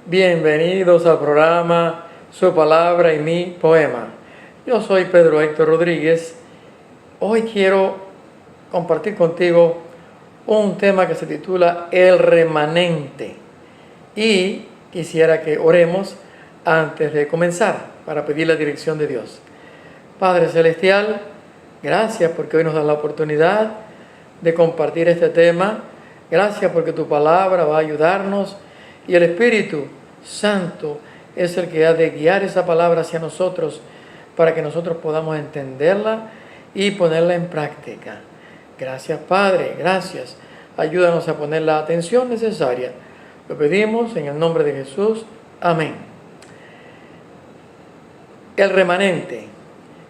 Bienvenidos al programa Su Palabra y Mi Poema. Yo soy Pedro Héctor Rodríguez. Hoy quiero compartir contigo un tema que se titula El Remanente. Y quisiera que oremos antes de comenzar para pedir la dirección de Dios. Padre Celestial, gracias porque hoy nos das la oportunidad de compartir este tema. Gracias porque tu palabra va a ayudarnos y el Espíritu Santo es el que ha de guiar esa palabra hacia nosotros para que nosotros podamos entenderla y ponerla en práctica. Gracias, Padre, gracias. Ayúdanos a poner la atención necesaria. Lo pedimos en el nombre de Jesús. Amén. El remanente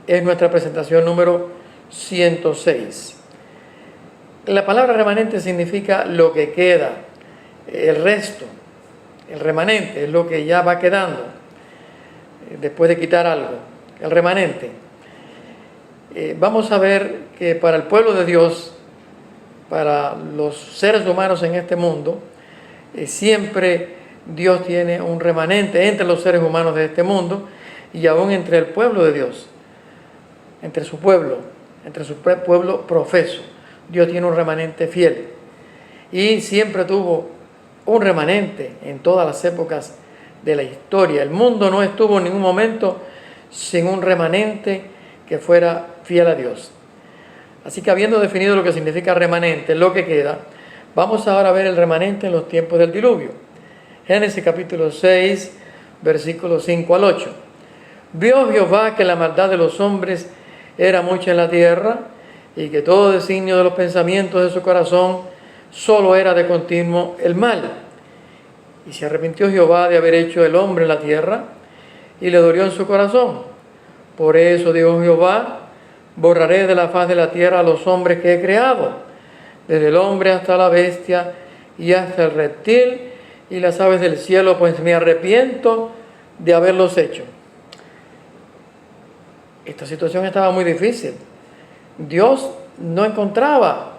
es nuestra presentación número 106. La palabra remanente significa lo que queda, el resto. El remanente es lo que ya va quedando después de quitar algo. El remanente. Vamos a ver que para el pueblo de Dios, para los seres humanos en este mundo, siempre Dios tiene un remanente entre los seres humanos de este mundo y aún entre el pueblo de Dios, entre su pueblo profeso. Dios tiene un remanente fiel y siempre tuvo un remanente en todas las épocas de la historia. El mundo no estuvo en ningún momento sin un remanente que fuera fiel a Dios. Así que habiendo definido lo que significa remanente, lo que queda, vamos ahora a ver el remanente en los tiempos del diluvio. Génesis capítulo 6, versículos 5 al 8. Vio Jehová que la maldad de los hombres era mucha en la tierra y que todo designio de los pensamientos de su corazón solo era de continuo el mal. Y se arrepintió Jehová de haber hecho el hombre en la tierra, y le dolió en su corazón. Por eso dijo Jehová: borraré de la faz de la tierra a los hombres que he creado, desde el hombre hasta la bestia y hasta el reptil y las aves del cielo, pues me arrepiento de haberlos hecho. Esta situación estaba muy difícil. Dios no encontraba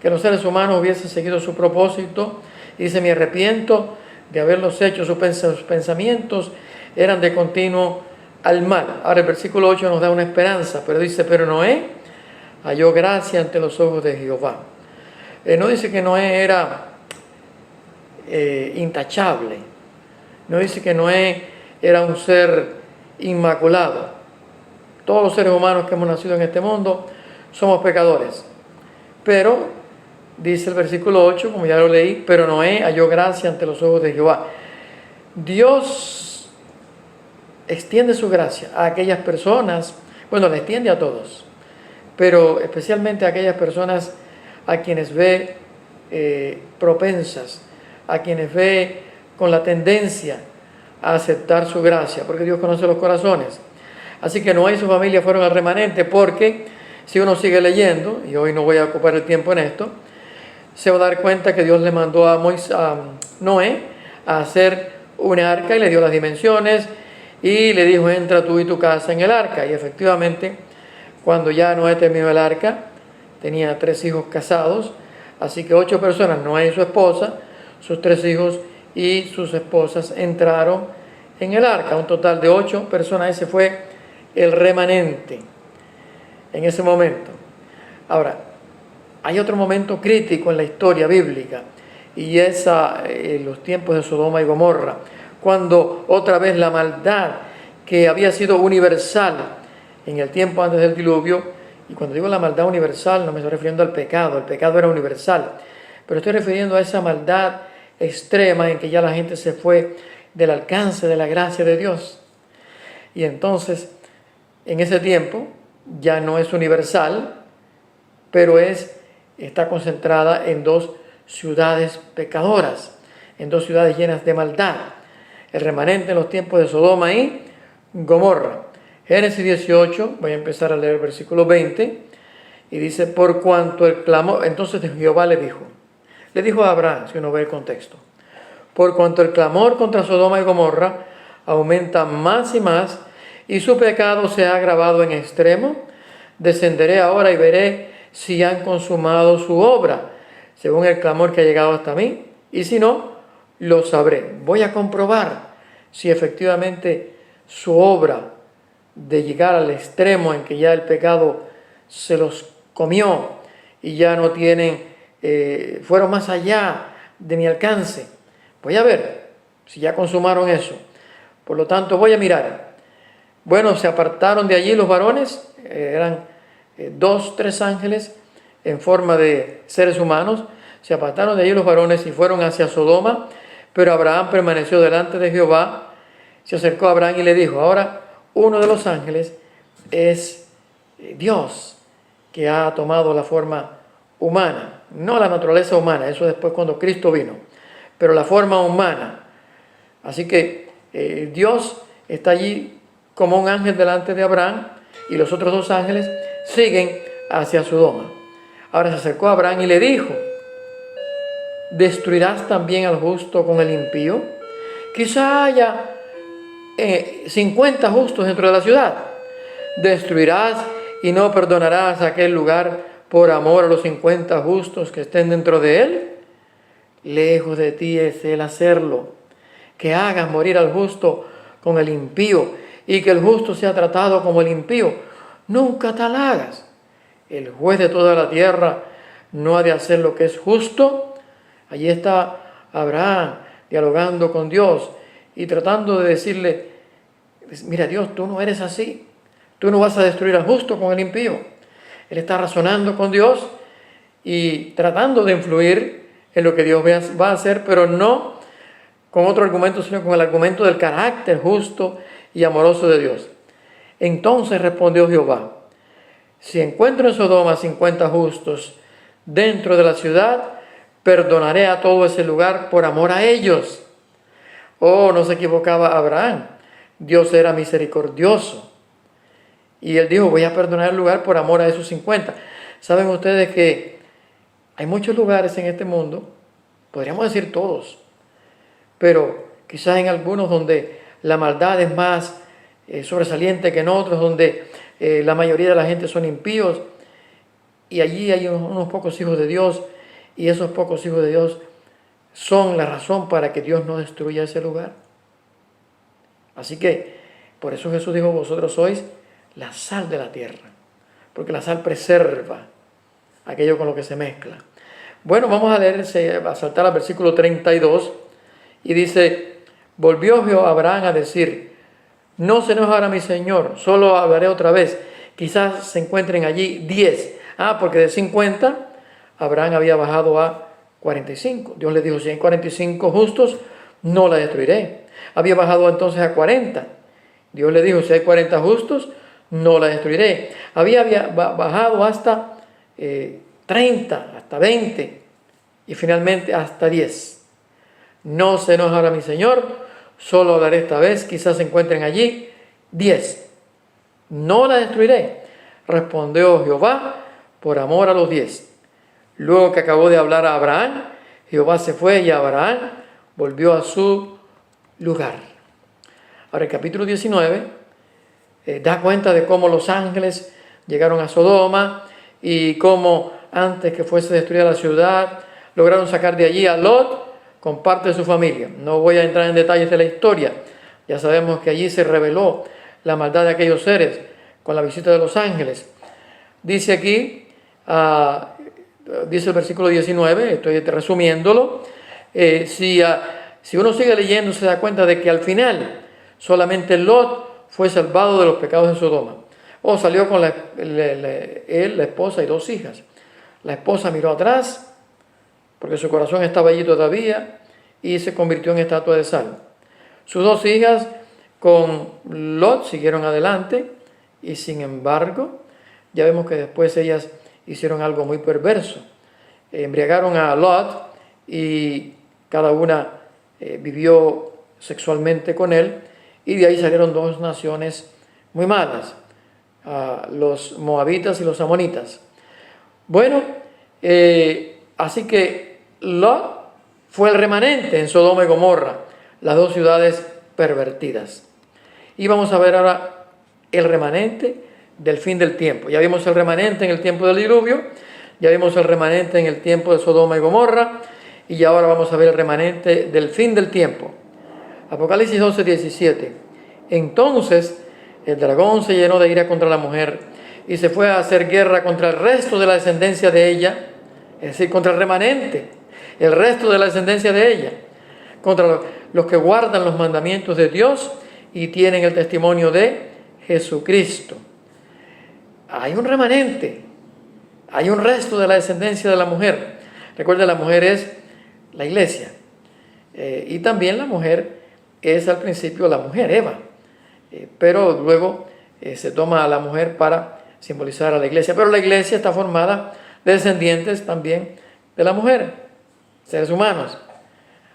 que los seres humanos hubiesen seguido su propósito y dice: me arrepiento de haberlos hecho. Sus pensamientos eran de continuo al mal. Ahora el versículo 8 nos da una esperanza, pero dice: pero Noé halló gracia ante los ojos de Jehová. No dice que Noé era intachable, no dice que Noé era un ser inmaculado. Todos los seres humanos que hemos nacido en este mundo somos pecadores, pero dice el versículo 8, como ya lo leí: pero Noé halló gracia ante los ojos de Jehová. Dios extiende su gracia a aquellas personas, bueno, la extiende a todos, pero especialmente a aquellas personas a quienes ve propensas, a quienes ve con la tendencia a aceptar su gracia, porque Dios conoce los corazones. Así que Noé y su familia fueron al remanente, porque si uno sigue leyendo, y hoy no voy a ocupar el tiempo en esto, se va a dar cuenta que Dios le mandó a Noé a hacer una arca y le dio las dimensiones y le dijo: entra tú y tu casa en el arca. Y efectivamente, cuando ya Noé terminó el arca, tenía 3 hijos casados, así que 8 personas, Noé y su esposa, sus 3 hijos y sus esposas entraron en el arca. Un total de 8 personas. Ese fue el remanente en ese momento. Ahora, hay otro momento crítico en la historia bíblica, y es los tiempos de Sodoma y Gomorra, cuando otra vez la maldad que había sido universal en el tiempo antes del diluvio, y cuando digo la maldad universal no me estoy refiriendo al pecado, el pecado era universal, pero estoy refiriendo a esa maldad extrema en que ya la gente se fue del alcance de la gracia de Dios. Y entonces, en ese tiempo, ya no es universal, pero está concentrada en 2 ciudades pecadoras, en 2 ciudades llenas de maldad. El remanente en los tiempos de Sodoma y Gomorra. Génesis 18, voy a empezar a leer el versículo 20, y dice: por cuanto el clamor, entonces Jehová le dijo a Abraham, si uno ve el contexto: por cuanto el clamor contra Sodoma y Gomorra aumenta más y más, y su pecado se ha agravado en extremo, descenderé ahora y veré si han consumado su obra, según el clamor que ha llegado hasta mí, y si no, lo sabré. Voy a comprobar si efectivamente su obra de llegar al extremo en que ya el pecado se los comió y ya no tienen, fueron más allá de mi alcance. Voy a ver si ya consumaron eso. Por lo tanto, voy a mirar. Bueno, se apartaron de allí los varones, eran 2, 3 ángeles en forma de seres humanos. Se apartaron de allí los varones y fueron hacia Sodoma, pero Abraham permaneció delante de Jehová. Se acercó a Abraham y le dijo, ahora uno de los ángeles es Dios, que ha tomado la forma humana, no la naturaleza humana, eso después cuando Cristo vino, pero la forma humana. Así que Dios está allí como un ángel delante de Abraham y los otros 2 ángeles siguen hacia Sodoma. Ahora se acercó a Abraham y le dijo, ¿destruirás también al justo con el impío? Quizá haya 50 justos dentro de la ciudad. ¿Destruirás y no perdonarás aquel lugar por amor a los 50 justos que estén dentro de él? Lejos de ti es el hacerlo, que hagas morir al justo con el impío y que el justo sea tratado como el impío. Nunca tal hagas. El juez de toda la tierra no ha de hacer lo que es justo. Allí está Abraham dialogando con Dios y tratando de decirle, mira Dios, tú no eres así. Tú no vas a destruir al justo con el impío. Él está razonando con Dios y tratando de influir en lo que Dios va a hacer, pero no con otro argumento, sino con el argumento del carácter justo y amoroso de Dios. Entonces respondió Jehová, si encuentro en Sodoma 50 justos dentro de la ciudad, perdonaré a todo ese lugar por amor a ellos. Oh, no se equivocaba Abraham. Dios era misericordioso. Y él dijo, voy a perdonar el lugar por amor a esos 50. Saben ustedes que hay muchos lugares en este mundo, podríamos decir todos, pero quizás en algunos donde la maldad es más sobresaliente que en otros, donde la mayoría de la gente son impíos, y allí hay unos pocos hijos de Dios, y esos pocos hijos de Dios son la razón para que Dios no destruya ese lugar. Así que, por eso Jesús dijo, vosotros sois la sal de la tierra, porque la sal preserva aquello con lo que se mezcla. Bueno, vamos a leer, a saltar al versículo 32, y dice, volvió Abraham a decir, no se enojará mi Señor, solo hablaré otra vez, quizás se encuentren allí 10. Porque de 50, Abraham había bajado a 45. Dios le dijo, si hay 45 justos, no la destruiré. Había bajado entonces a 40. Dios le dijo, si hay 40 justos, no la destruiré. Había bajado hasta 30, hasta 20 y finalmente hasta 10. No se enojará mi Señor, solo hablaré esta vez, quizás se encuentren allí 10. No la destruiré. Respondió Jehová por amor a los 10. Luego que acabó de hablar a Abraham, Jehová se fue y Abraham volvió a su lugar. Ahora el capítulo 19 da cuenta de cómo los ángeles llegaron a Sodoma y cómo antes que fuese destruida la ciudad lograron sacar de allí a Lot con parte de su familia. No voy a entrar en detalles de la historia. Ya sabemos que allí se reveló la maldad de aquellos seres con la visita de los ángeles. Dice aquí, dice el versículo 19, estoy resumiéndolo, si uno sigue leyendo se da cuenta de que al final solamente Lot fue salvado de los pecados de Sodoma. Salió con él, la esposa y 2 hijas. La esposa miró atrás porque su corazón estaba allí todavía y se convirtió en estatua de sal. Sus 2 hijas con Lot siguieron adelante y sin embargo ya vemos que después ellas hicieron algo muy perverso. Embriagaron a Lot y cada una vivió sexualmente con él y de ahí salieron 2 naciones muy malas, los moabitas y los amonitas. Bueno, así que Lot fue el remanente en Sodoma y Gomorra, las 2 ciudades pervertidas. Y vamos a ver ahora el remanente del fin del tiempo. Ya vimos el remanente en el tiempo del diluvio, ya vimos el remanente en el tiempo de Sodoma y Gomorra, y ahora vamos a ver el remanente del fin del tiempo. Apocalipsis 12, 17. Entonces el dragón se llenó de ira contra la mujer y se fue a hacer guerra contra el resto de la descendencia de ella, es decir, contra el remanente, el resto de la descendencia de ella, contra los que guardan los mandamientos de Dios y tienen el testimonio de Jesucristo. Hay un remanente, hay un resto de la descendencia de la mujer. Recuerda, la mujer es la iglesia, y también la mujer es al principio la mujer, Eva, pero luego se toma a la mujer para simbolizar a la iglesia, pero la iglesia está formada de descendientes también de la mujer, seres humanos.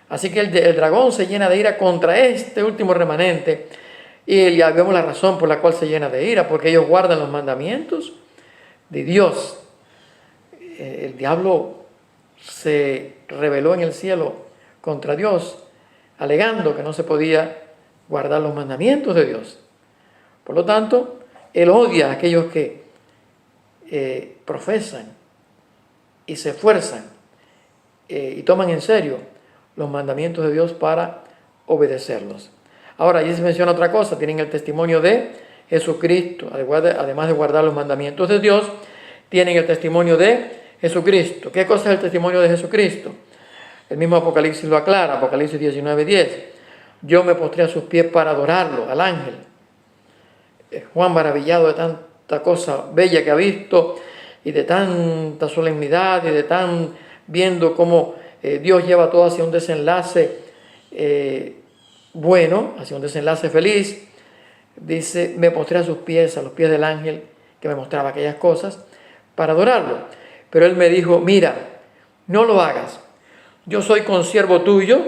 Así que el dragón se llena de ira contra este último remanente, y ya vemos la razón por la cual se llena de ira, porque ellos guardan los mandamientos de Dios. El diablo se rebeló en el cielo contra Dios, alegando que no se podía guardar los mandamientos de Dios. Por lo tanto, él odia a aquellos que profesan y se esfuerzan y toman en serio los mandamientos de Dios para obedecerlos. Ahora, allí se menciona otra cosa: tienen el testimonio de Jesucristo. Además de guardar los mandamientos de Dios, tienen el testimonio de Jesucristo. ¿Qué cosa es el testimonio de Jesucristo? El mismo Apocalipsis lo aclara, Apocalipsis 19:10. Yo me postré a sus pies para adorarlo, al ángel. Juan, maravillado de tanta cosa bella que ha visto y de tanta solemnidad y de viendo cómo Dios lleva todo hacia un desenlace bueno, hacia un desenlace feliz, dice: me postré a sus pies, a los pies del ángel que me mostraba aquellas cosas, para adorarlo. Pero él me dijo: mira, no lo hagas. Yo soy consiervo tuyo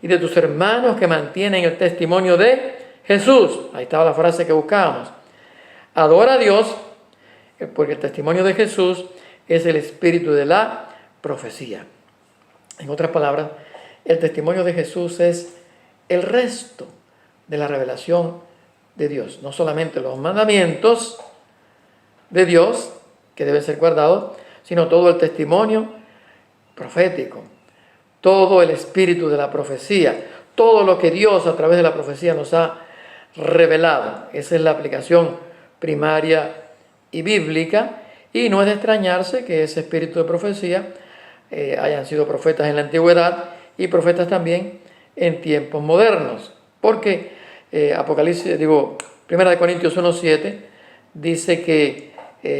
y de tus hermanos que mantienen el testimonio de Jesús. Ahí estaba la frase que buscábamos. Adora a Dios, porque el testimonio de Jesús es el espíritu de la profecía. En otras palabras, el testimonio de Jesús es el resto de la revelación de Dios. No solamente los mandamientos de Dios, que deben ser guardados, sino todo el testimonio profético, todo el espíritu de la profecía, todo lo que Dios a través de la profecía nos ha revelado. Esa es la aplicación primaria y bíblica, y no es de extrañarse que ese espíritu de profecía hayan sido profetas en la antigüedad y profetas también en tiempos modernos, porque Primera de Corintios 1:7 dice que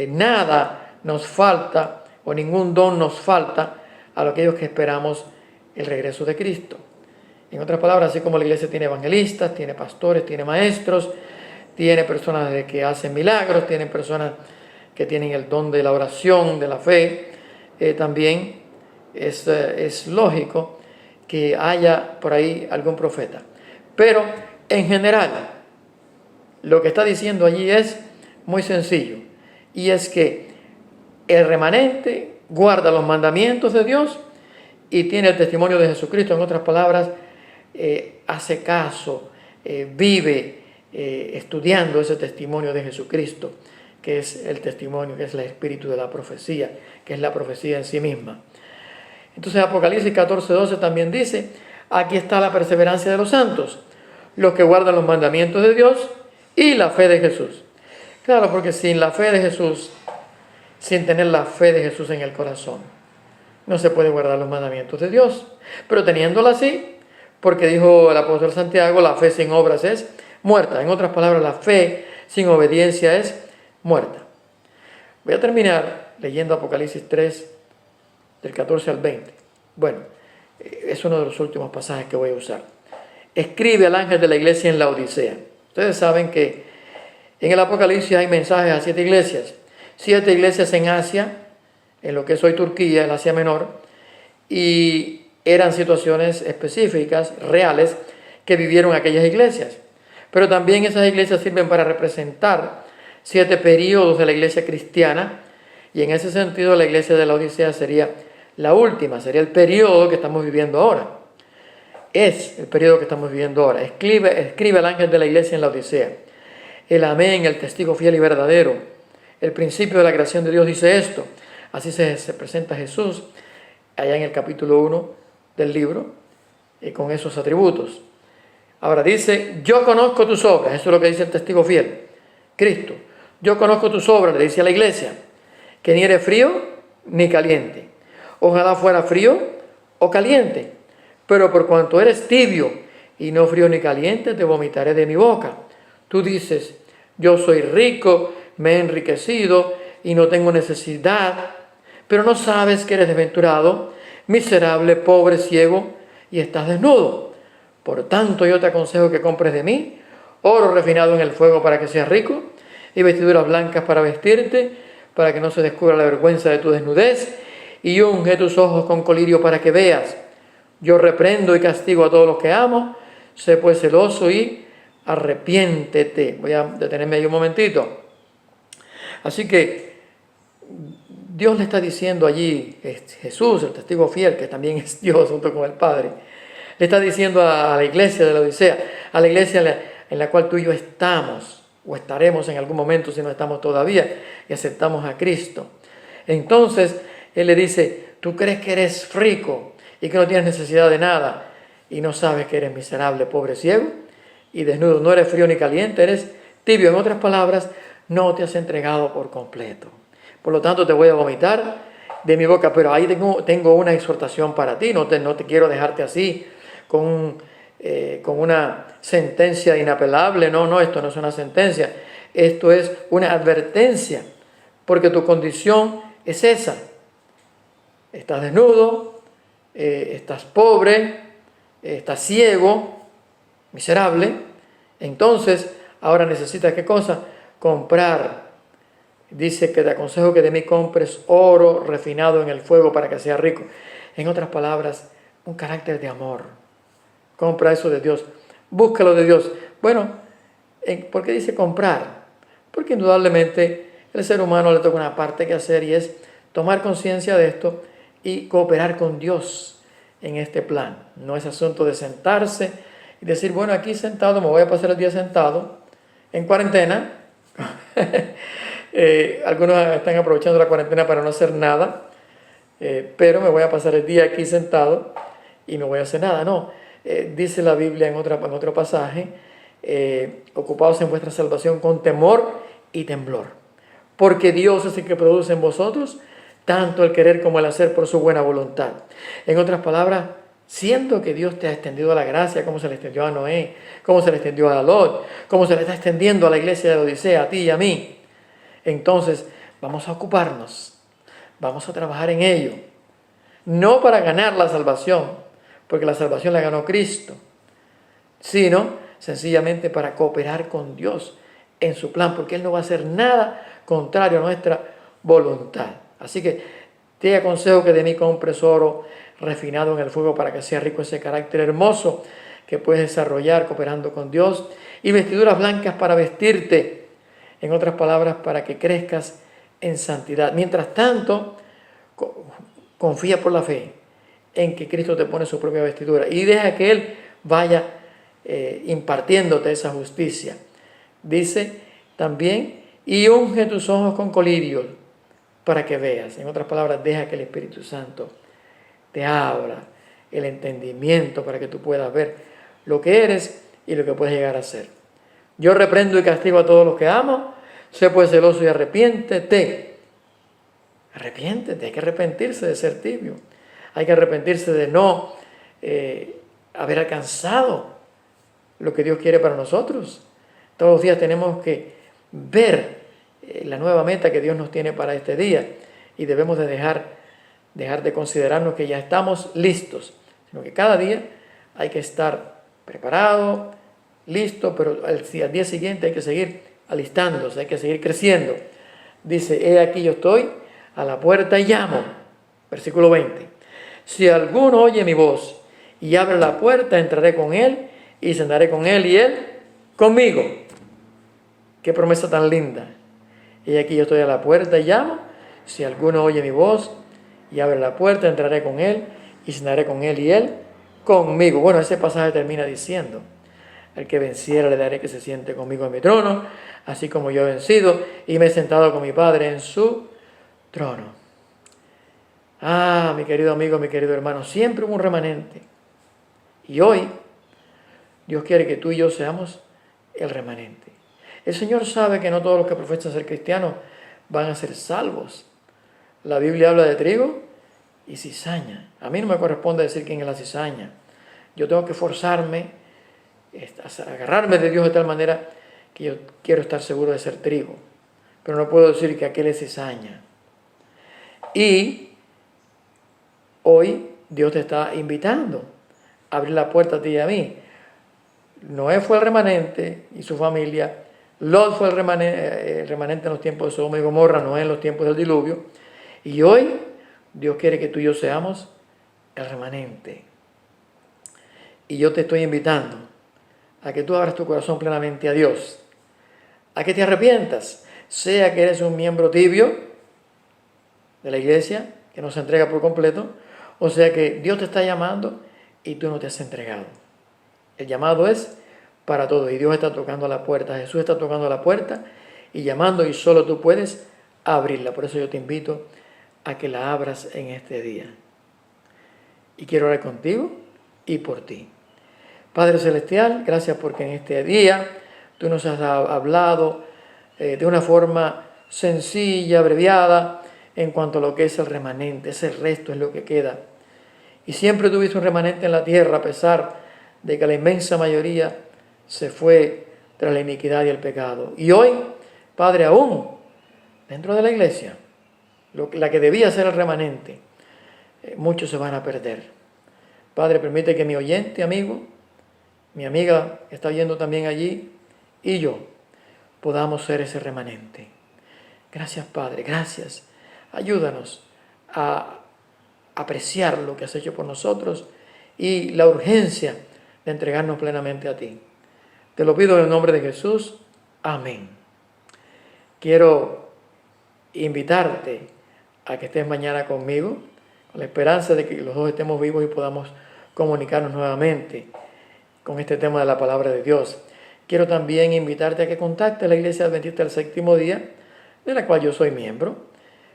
nada nos falta o ningún don nos falta a aquellos que esperamos el regreso de Cristo. En otras palabras, así como la iglesia tiene evangelistas, tiene pastores, tiene maestros, tiene personas que hacen milagros, tiene personas que tienen el don de la oración, de la fe, también es lógico que haya por ahí algún profeta. Pero en general, lo que está diciendo allí es muy sencillo, y es que el remanente guarda los mandamientos de Dios y tiene el testimonio de Jesucristo. En otras palabras, hace caso, vive estudiando ese testimonio de Jesucristo, que es el testimonio, que es el espíritu de la profecía, que es la profecía en sí misma. Entonces Apocalipsis 14:12 también dice: aquí está la perseverancia de los santos, los que guardan los mandamientos de Dios y la fe de Jesús. Claro, porque sin la fe de Jesús, sin tener la fe de Jesús en el corazón, no se puede guardar los mandamientos de Dios. Pero teniéndola así, porque dijo el apóstol Santiago, la fe sin obras es muerta. En otras palabras, la fe sin obediencia es muerta. Voy a terminar leyendo Apocalipsis 3, del 14 al 20. Bueno, es uno de los últimos pasajes que voy a usar. Escribe al ángel de la iglesia en Laodicea. Ustedes saben que en el Apocalipsis hay mensajes a 7 iglesias. 7 iglesias en Asia, en lo que es hoy Turquía, en Asia Menor, y eran situaciones específicas, reales, que vivieron aquellas iglesias. Pero también esas iglesias sirven para representar 7 periodos de la iglesia cristiana, y en ese sentido la iglesia de Laodicea sería la última, sería el periodo que estamos viviendo ahora. Es el periodo que estamos viviendo ahora. Escribe al ángel de la iglesia en Laodicea: el amén, el testigo fiel y verdadero, el principio de la creación de Dios, dice esto. Así se presenta Jesús allá en el capítulo 1 del libro con esos atributos. Ahora dice, yo conozco tus obras, eso es lo que dice el testigo fiel, Cristo. Yo conozco tus obras, le dice a la iglesia, que ni eres frío ni caliente. Ojalá fuera frío o caliente, pero por cuanto eres tibio y no frío ni caliente, te vomitaré de mi boca. Tú dices, yo soy rico, me he enriquecido y no tengo necesidad, pero no sabes que eres desventurado, miserable, pobre, ciego y estás desnudo. Por tanto, yo te aconsejo que compres de mí oro refinado en el fuego para que seas rico y vestiduras blancas para vestirte, para que no se descubra la vergüenza de tu desnudez, y unge tus ojos con colirio para que veas. Yo reprendo y castigo a todos los que amo, sé pues celoso y arrepiéntete. Voy a detenerme ahí un momentito. Así que Dios le está diciendo allí, Jesús, el testigo fiel, que también es Dios junto con el Padre, le está diciendo a la iglesia de la Odisea, a la iglesia en la cual tú y yo estamos, o estaremos en algún momento si no estamos todavía, y aceptamos a Cristo. Entonces, Él le dice, tú crees que eres rico y que no tienes necesidad de nada, y no sabes que eres miserable, pobre, ciego y desnudo. No eres frío ni caliente, eres tibio. En otras palabras, no te has entregado por completo. Por lo tanto, te voy a vomitar de mi boca. Pero ahí tengo una exhortación para ti. No te quiero dejarte así con una sentencia inapelable. No, esto no es una sentencia. Esto es una advertencia, porque tu condición es esa. Estás desnudo, estás pobre, estás ciego, miserable. Entonces, ahora necesitas, ¿qué cosa? Comprar. Dice que te aconsejo que de mí compres oro refinado en el fuego para que seas rico. En otras palabras, un carácter de amor. Compra eso de Dios. Búscalo de Dios. Bueno, ¿por qué dice comprar? Porque indudablemente el ser humano le toca una parte que hacer, y es tomar conciencia de esto y cooperar con Dios en este plan. No es asunto de sentarse y decir, bueno, aquí sentado, me voy a pasar el día sentado, en cuarentena. Algunos están aprovechando la cuarentena para no hacer nada, pero me voy a pasar el día aquí sentado y no voy a hacer nada. No, dice la Biblia en otro pasaje, ocupados en vuestra salvación con temor y temblor, porque Dios es el que produce en vosotros tanto el querer como el hacer por su buena voluntad. En otras palabras, siento que Dios te ha extendido la gracia como se le extendió a Noé, como se le extendió a Lot, como se le está extendiendo a la iglesia de la Odisea, a ti y a mí. Entonces, vamos a ocuparnos, vamos a trabajar en ello. No para ganar la salvación, porque la salvación la ganó Cristo, sino sencillamente para cooperar con Dios en su plan, porque Él no va a hacer nada contrario a nuestra voluntad. Así que te aconsejo que de mí compres oro refinado en el fuego para que sea rico ese carácter hermoso que puedes desarrollar cooperando con Dios, y vestiduras blancas para vestirte. En otras palabras, para que crezcas en santidad. Mientras tanto, confía por la fe en que Cristo te pone su propia vestidura y deja que Él vaya impartiéndote esa justicia. Dice también, y unge tus ojos con colirio para que veas. En otras palabras, deja que el Espíritu Santo te abra el entendimiento para que tú puedas ver lo que eres y lo que puedes llegar a ser. Yo reprendo y castigo a todos los que amo. Sé pues celoso y arrepiéntete. Arrepiéntete, hay que arrepentirse de ser tibio. Hay que arrepentirse de no haber alcanzado lo que Dios quiere para nosotros. Todos los días tenemos que ver la nueva meta que Dios nos tiene para este día, y debemos de dejar de considerarnos que ya estamos listos, sino que cada día hay que estar preparado, listo, pero al día siguiente hay que seguir alistándose, hay que seguir creciendo. Dice, he aquí yo estoy a la puerta y llamo. Versículo 20. Si alguno oye mi voz y abre la puerta, entraré con él y cenaré con él y él conmigo. Qué promesa tan linda. He aquí yo estoy a la puerta y llamo. Si alguno oye mi voz y abre la puerta, entraré con él y cenaré con él y él conmigo. Bueno, ese pasaje termina diciendo, al que venciera le daré que se siente conmigo en mi trono, así como yo he vencido y me he sentado con mi Padre en su trono. Ah, mi querido amigo, mi querido hermano, siempre hubo un remanente. Y hoy Dios quiere que tú y yo seamos el remanente. El Señor sabe que no todos los que profesan ser cristianos van a ser salvos. La Biblia habla de trigo y cizaña. A mí no me corresponde decir quién es la cizaña. Yo tengo que forzarme, agarrarme de Dios de tal manera que yo quiero estar seguro de ser trigo. Pero no puedo decir que aquel es cizaña. Y hoy Dios te está invitando a abrir la puerta a ti y a mí. Noé fue el remanente y su familia. Lot fue el remanente en los tiempos de Sodoma y Gomorra, Noé en los tiempos del diluvio. Y hoy Dios quiere que tú y yo seamos el remanente. Y yo te estoy invitando a que tú abras tu corazón plenamente a Dios, a que te arrepientas, sea que eres un miembro tibio de la iglesia, que no se entrega por completo, o sea que Dios te está llamando y tú no te has entregado. El llamado es para todos y Dios está tocando a la puerta, Jesús está tocando a la puerta y llamando, y solo tú puedes abrirla. Por eso yo te invito a que la abras en este día. Y quiero orar contigo y por ti. Padre Celestial, gracias porque en este día tú nos has hablado de una forma sencilla, abreviada, en cuanto a lo que es el remanente. Ese resto es lo que queda. Y siempre tuviste un remanente en la tierra, a pesar de que la inmensa mayoría se fue tras la iniquidad y el pecado. Y hoy, Padre, aún dentro de la iglesia, la que debía ser el remanente, muchos se van a perder. Padre, permite que mi oyente, amigo, mi amiga que está yendo también allí, y yo podamos ser ese remanente. Gracias, Padre, gracias. Ayúdanos a apreciar lo que has hecho por nosotros y la urgencia de entregarnos plenamente a ti. Te lo pido en el nombre de Jesús. Amén. Quiero invitarte a que estés mañana conmigo, con la esperanza de que los dos estemos vivos y podamos comunicarnos nuevamente con este tema de la palabra de Dios. Quiero también invitarte a que contactes a la Iglesia Adventista del Séptimo Día, de la cual yo soy miembro,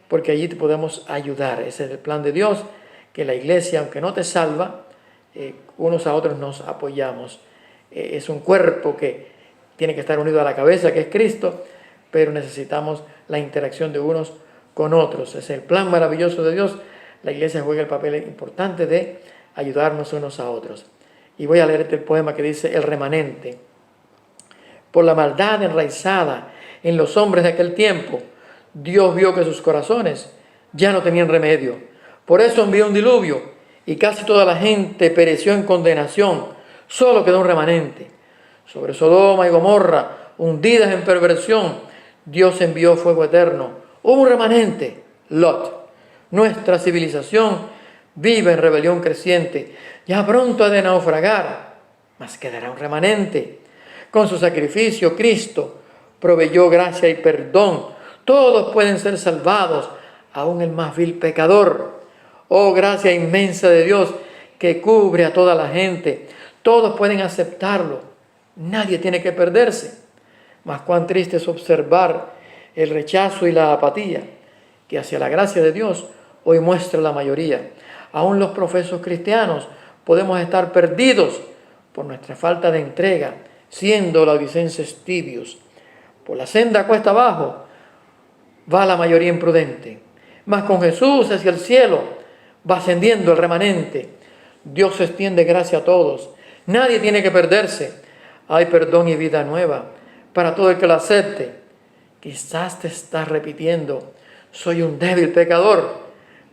porque allí te podemos ayudar. Ese es el plan de Dios, que la iglesia, aunque no te salva, unos a otros nos apoyamos. Es un cuerpo que tiene que estar unido a la cabeza, que es Cristo, pero necesitamos la interacción de unos con otros. Es el plan maravilloso de Dios. La iglesia juega el papel importante de ayudarnos unos a otros. Y voy a leerte el poema que dice: El remanente. Por la maldad enraizada en los hombres de aquel tiempo, Dios vio que sus corazones ya no tenían remedio. Por eso envió un diluvio y casi toda la gente pereció en condenación. Solo quedó un remanente. Sobre Sodoma y Gomorra, hundidas en perversión, Dios envió fuego eterno. Hubo un remanente, Lot. Nuestra civilización vive en rebelión creciente. Ya pronto ha de naufragar, mas quedará un remanente. Con su sacrificio, Cristo proveyó gracia y perdón. Todos pueden ser salvados, aún el más vil pecador. Oh, gracia inmensa de Dios que cubre a toda la gente. Todos pueden aceptarlo. Nadie tiene que perderse. Mas cuán triste es observar el rechazo y la apatía que hacia la gracia de Dios hoy muestra la mayoría. Aún los profesos cristianos podemos estar perdidos por nuestra falta de entrega, siendo laodicenses tibios. Por la senda cuesta abajo va la mayoría imprudente, mas con Jesús hacia el cielo va ascendiendo el remanente. Dios extiende gracia a todos, nadie tiene que perderse. Hay perdón y vida nueva para todo el que lo acepte. Quizás te estás repitiendo: soy un débil pecador,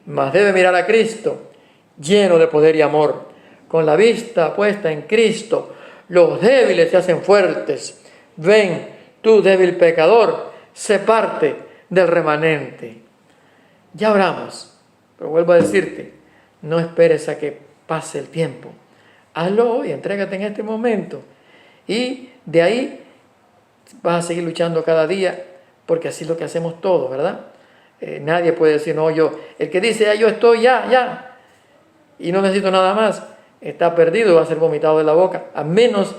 mas debe mirar a Cristo, lleno de poder y amor. Con la vista puesta en Cristo, los débiles se hacen fuertes. Ven, tú débil pecador, sé parte del remanente. Ya oramos, pero vuelvo a decirte, no esperes a que pase el tiempo. Hazlo hoy, entrégate en este momento. Y de ahí vas a seguir luchando cada día, porque así es lo que hacemos todos, ¿verdad? Nadie puede decir, no, el que dice, yo estoy ya, y no necesito nada más, está perdido, va a ser vomitado de la boca, a menos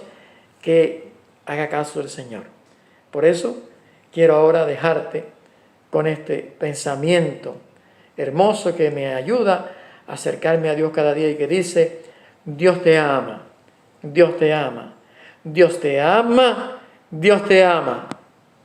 que haga caso del Señor. Por eso quiero ahora dejarte con este pensamiento hermoso que me ayuda a acercarme a Dios cada día y que dice: Dios te ama, Dios te ama, Dios te ama, Dios te ama.